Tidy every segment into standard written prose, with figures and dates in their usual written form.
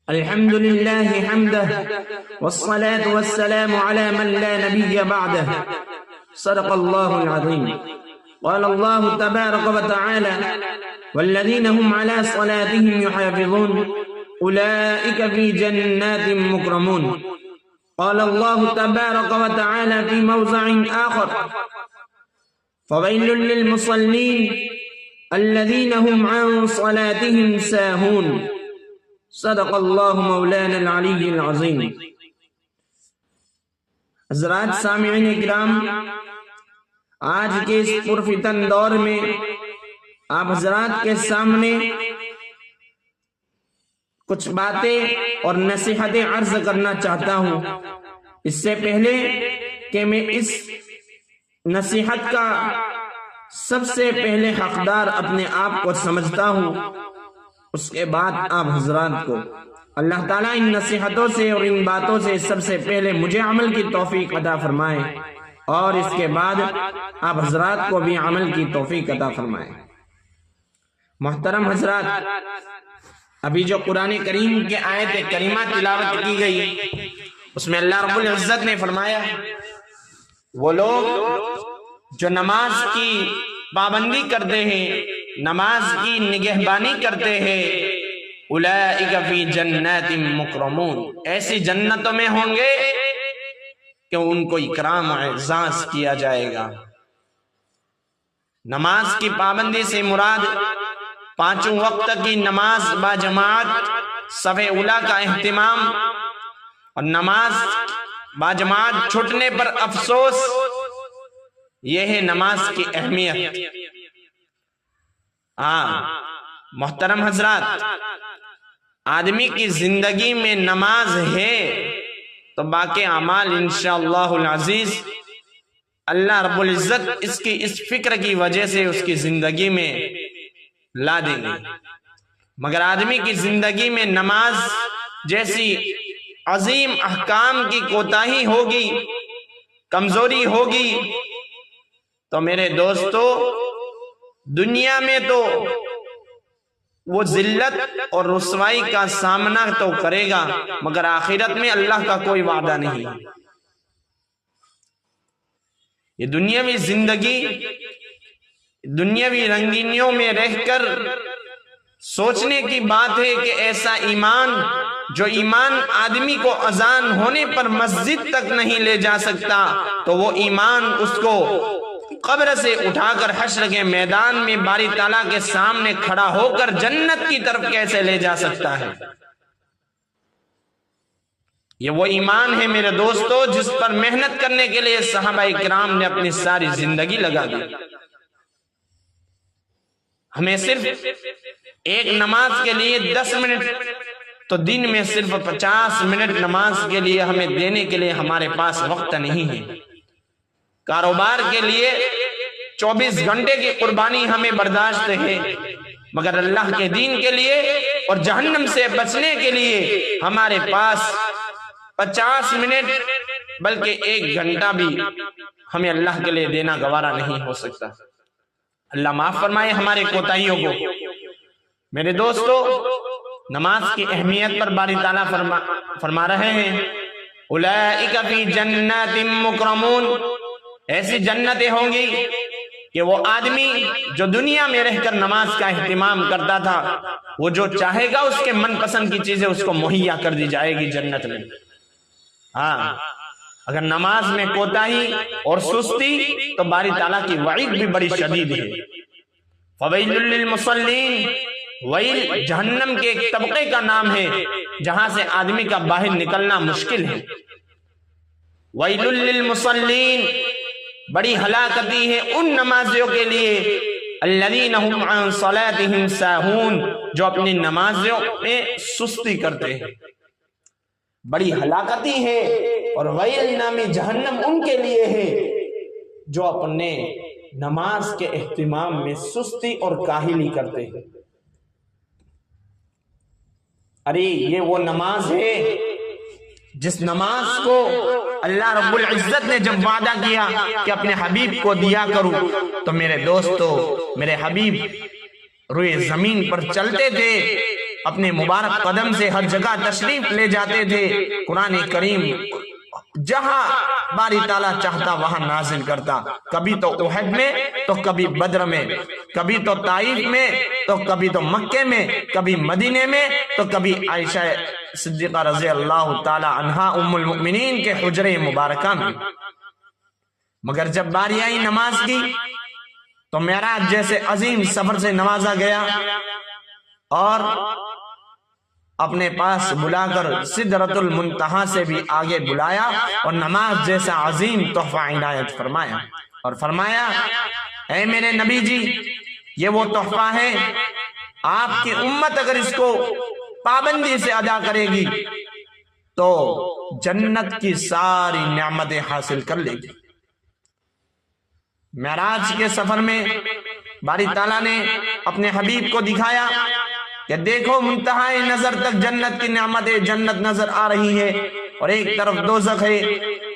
الحمد لله حمده والصلاة والسلام على من لا نبي بعده صدق الله العظيم. قال الله تبارك وتعالى والذين هم على صلاتهم يحافظون أولئك في جنات مكرمون. قال الله تبارك وتعالى في موضع آخر فويل للمصلين الذين هم عن صلاتهم ساهون. صدق اللہ مولانا العلی العظیم. حضرات سامعین کرام، آج کے اس پرفتن دور میں آپ حضرات کے سامنے کچھ باتیں اور نصیحتیں عرض کرنا چاہتا ہوں. اس سے پہلے کہ میں اس نصیحت کا سب سے پہلے حقدار اپنے آپ کو سمجھتا ہوں، اس کے بعد آپ حضرات کو اللہ تعالیٰ ان نصیحتوں سے اور ان باتوں سے سب سے پہلے مجھے عمل کی توفیق عطا فرمائے اور اس کے بعد آپ حضرات کو بھی عمل کی توفیق عطا فرمائے. محترم حضرات، ابھی جو قرآن کریم کے آیت کریمہ تلاوت کی گئی، اس میں اللہ رب العزت نے فرمایا وہ لوگ جو نماز کی پابندی کرتے ہیں، نماز کی نگہبانی کرتے ہیں، اولئک فی جنات مکرمون، ایسی جنتوں میں ہوں گے کہ ان کو اکرام و اعزاز کیا جائے گا. نماز کی پابندی سے مراد پانچوں وقت کی نماز با جماعت، صف اولیٰ کا اہتمام، اور نماز با جماعت چھٹنے پر افسوس، یہ ہے نماز کی اہمیت. محترم حضرات، آدمی کی زندگی میں نماز ہے تو باقی اعمال انشاءاللہ العزیز اللہ رب العزت اس کی اس فکر کی وجہ سے اس کی زندگی میں لا دیں گے. مگر آدمی کی زندگی میں نماز جیسی عظیم احکام کی کوتاہی ہوگی، کمزوری ہوگی، تو میرے دوستو دنیا میں تو وہ ذلت اور رسوائی کا سامنا تو کرے گا، مگر آخرت میں اللہ کا کوئی وعدہ نہیں. یہ دنیاوی زندگی، دنیاوی رنگینیوں میں رہ کر سوچنے کی بات ہے کہ ایسا ایمان جو ایمان آدمی کو اذان ہونے پر مسجد تک نہیں لے جا سکتا، تو وہ ایمان اس کو قبر سے اٹھا کر حشر کے میدان میں باری تعالیٰ کے سامنے کھڑا ہو کر جنت کی طرف کیسے لے جا سکتا ہے؟ یہ وہ ایمان ہے میرے دوستو جس پر محنت کرنے کے لیے صحابہ کرام نے اپنی ساری زندگی لگا دی. ہمیں صرف ایک نماز کے لیے 10 منٹ تو دن میں صرف 50 منٹ نماز کے لیے ہمیں دینے کے لیے ہمارے پاس وقت نہیں ہے. کاروبار کے لیے 24 گھنٹے کی قربانی ہمیں برداشت ہے، مگر اللہ کے دین کے لیے اور جہنم سے بچنے کے لیے ہمارے پاس 50 منٹ بلکہ 1 گھنٹہ بھی ہمیں اللہ کے لیے دینا گوارا نہیں ہو سکتا. اللہ معاف فرمائے ہمارے کوتاہیوں کو. میرے دوستو، نماز کی اہمیت پر باری تعالیٰ فرما رہے ہیں اولئک فی جنات مکرمون، ایسی جنتیں ہوں گی کہ وہ آدمی جو دنیا میں رہ کر نماز کا اہتمام کرتا تھا، وہ جو چاہے گا اس کے من پسند کی چیزیں اس کو مہیا کر دی جائے گی جنت میں. اگر نماز میں کوتاہی اور سستی تو باری تعالیٰ کی وعید بھی بڑی شدید ہے. فویل للمصلین، ویل جہنم کے ایک طبقے کا نام ہے جہاں سے آدمی کا باہر نکلنا مشکل ہے. ویل للمصلین، بڑی ہلاکتی ہے ان نمازیوں کے لیے الذین هم عن صلاتهم ساہون، جو اپنی نمازوں میں سستی کرتے ہیں. بڑی ہلاکتی ہے اور ویل نامی جہنم ان کے لیے ہے جو اپنے نماز کے اہتمام میں سستی اور کاہلی کرتے ہیں. ارے یہ وہ نماز ہے جس نماز کو اللہ رب العزت نے جب وعدہ کیا کہ اپنے حبیب کو دیا کروں، تو میرے دوستو، میرے حبیب روئے زمین پر چلتے تھے اپنے مبارک قدم سے ہر جگہ تشریف لے جاتے تھے۔ قرآن کریم جہاں باری تعالیٰ چاہتا وہاں نازل کرتا، کبھی تو احد میں تو کبھی بدر میں، کبھی تو طائف میں تو کبھی تو مکے میں، کبھی مدینے میں تو کبھی عائشہ صدیقہ رضی اللہ تعالی عنہا ام المؤمنین کے حجرے مبارکہ میں۔ مگر جب باری آئی نماز کی تو معراج جیسے عظیم سفر سے نوازا گیا اور اپنے پاس بلا کر سدرۃ المنتہا سے بھی آگے بلایا اور نماز جیسا عظیم تحفہ عنایت فرمایا اور فرمایا اے میرے نبی جی، یہ وہ تحفہ ہے، آپ کی امت اگر اس کو پابندی سے ادا کرے گی تو جنت کی ساری نعمتیں حاصل کر لے گی۔ معراج کے سفر میں باری تعالیٰ نے اپنے حبیب کو دکھایا کہ دیکھو منتہائے نظر تک جنت کی نعمتیں، جنت نظر آ رہی ہے اور ایک طرف دوزخ ہے۔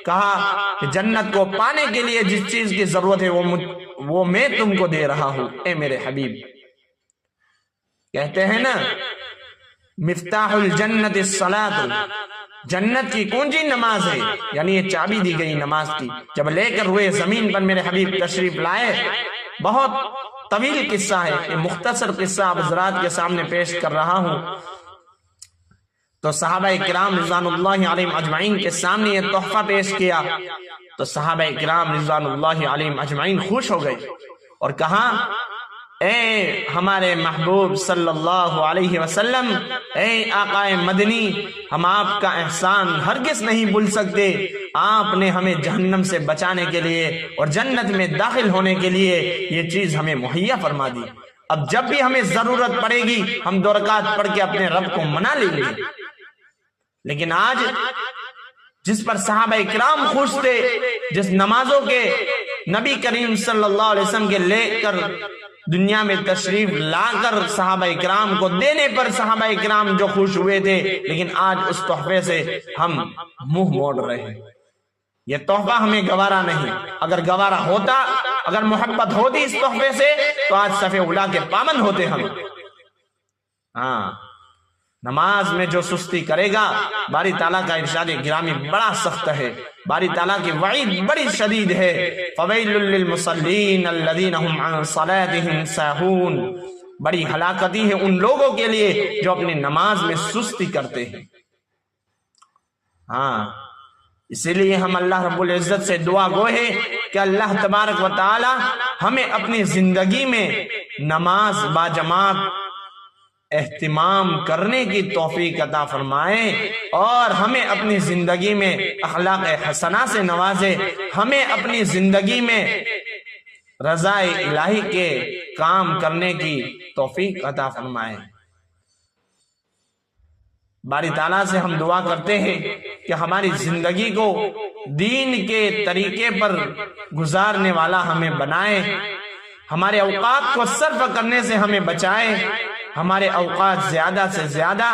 کہا کہ جنت کو پانے کے لیے جس چیز کی ضرورت ہے وہ میں تم کو دے رہا ہوں اے میرے حبیب۔ کہتے ہیں نا مفتاح الجنت الصلاۃ، جنت کی کنجی نماز ہے، یعنی یہ چابی دی گئی نماز کی۔ جب لے کر ہوئے زمین پر میرے حبیب تشریف لائے، بہت طویل قصہ ہے، یہ مختصر قصہ اب حضرات کے سامنے پیش کر رہا ہوں۔ تو صحابہ کرام رضوان اللہ علیہم اجمعین کے سامنے یہ تحفہ پیش کیا تو صحابہ کرام رضوان اللہ علیہم اجمعین خوش ہو گئے اور کہا اے ہمارے محبوب صلی اللہ علیہ وسلم، اے آقا مدنی، ہم آپ کا احسان ہرگز نہیں بھول سکتے۔ آپ نے ہمیں جہنم سے بچانے کے لیے اور جنت میں داخل ہونے کے لیے یہ چیز ہمیں مہیا فرما دی۔ اب جب بھی ہمیں ضرورت پڑے گی ہم 2 رکعت پڑھ کے اپنے رب کو منا لیں گے۔ لیکن آج جس پر صحابہ کرام خوش تھے، جس نمازوں کے نبی کریم صلی اللہ علیہ وسلم کے لے کر دنیا میں تشریف لا کر صحابہ کرام کو دینے پر صحابہ کرام جو خوش ہوئے تھے، لیکن آج اس تحفے سے ہم منہ موڑ رہے ہیں۔ یہ تحفہ ہمیں گوارا نہیں، اگر گوارا ہوتا، اگر محبت ہوتی اس تحفے سے تو آج صف اولا کے پابند ہوتے ہم۔ ہاں، نماز میں جو سستی کرے گا، باری تعالیٰ کا ارشاد گرامی بڑا سخت ہے، باری تعالیٰ کی وعید بڑی شدید ہے۔ فویل للمصلین الذین هم عن صلاتهم ساہون، بڑی ہلاکتی ہے ان لوگوں کے لیے جو اپنی نماز میں سستی کرتے ہیں۔ ہاں، اسی لیے ہم اللہ رب العزت سے دعا گو ہے کہ اللہ تبارک و تعالی ہمیں اپنی زندگی میں نماز باجماعت اہتمام کرنے کی توفیق عطا فرمائے اور ہمیں اپنی زندگی میں اخلاق حسنہ سے نوازے، ہمیں اپنی زندگی میں رضا الہی کے کام کرنے کی توفیق عطا فرمائے۔ باری تعالیٰ سے ہم دعا کرتے ہیں کہ ہماری زندگی کو دین کے طریقے پر گزارنے والا ہمیں بنائے، ہمارے اوقات کو صرف کرنے سے ہمیں بچائے، ہمارے اوقات زیادہ سے زیادہ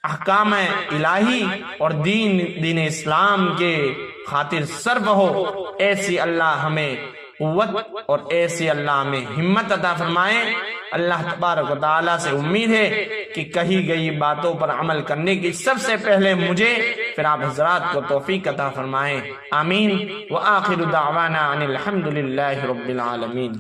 احکام الہی اور دین اسلام کے خاطر صرف ہو۔ ایسی اللہ ہمیں قوت اور ایسی اللہ ہمیں ہمت عطا فرمائے۔ اللہ تبارک و تعالیٰ سے امید ہے کہ کہی گئی باتوں پر عمل کرنے کی سب سے پہلے مجھے پھر آپ حضرات کو توفیق عطا فرمائیں۔ آمین۔ وآخر دعوانا ان الحمد للہ رب العالمین۔